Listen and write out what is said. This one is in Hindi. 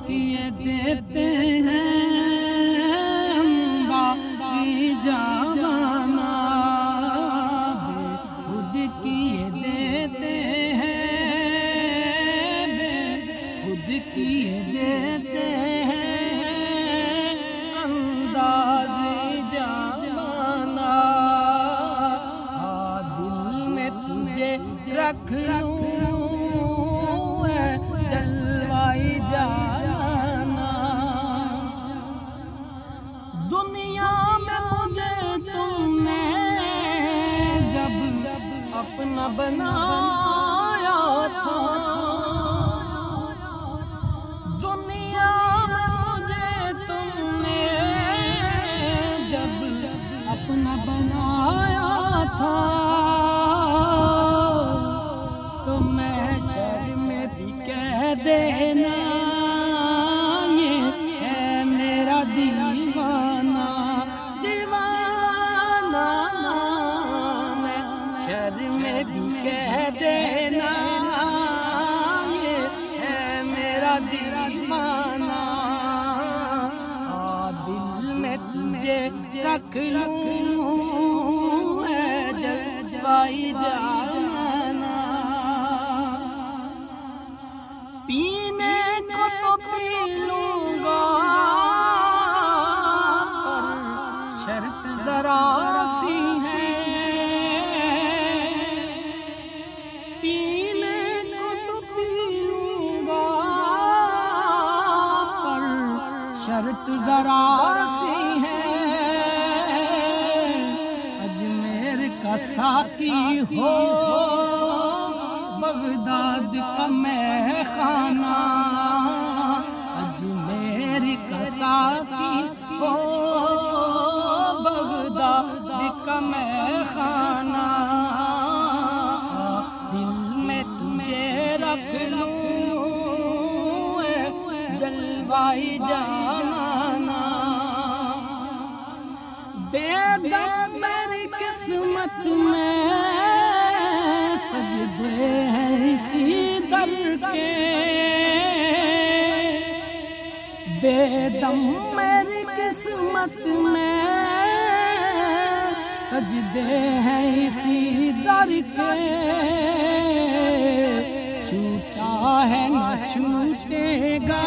किए देते हैं बाकी जाना, खुद किए देते हैं, खुद किए देते हैं अंदाज़े जाना। हाँ दिल में तुझे रख लूं जलवाई जाना, दुनिया में मुझे तुमने जब अपना बनाया था, दुनिया में मुझे तुमने जब अपना बनाया था, तो मैं शर्म में भी कह देना ये है मेरा दीवाना, दीवाना। मैं शर्म में भी कह देना ये है मेरा दीवाना। दिल में तुझे रख लूं जलवाई जाना, पीने को तो पी लूंगा पर शर्त जरा सी है, पीने को तो पी लूंगा पर शर्त जरा सी है, अजमेर का साकी हो बगदाद का मैं खाना, अजमेर का साकी हो बगदाद का मैं खाना। दिल में तुझे रख लूं जलवाई जाना, बेदम मेरी किस्मत में सजदे हैं इसी दर के, बेदम मेरी किस्मत में सजदे हैं इसी दर के, छूटा है न छूटेगा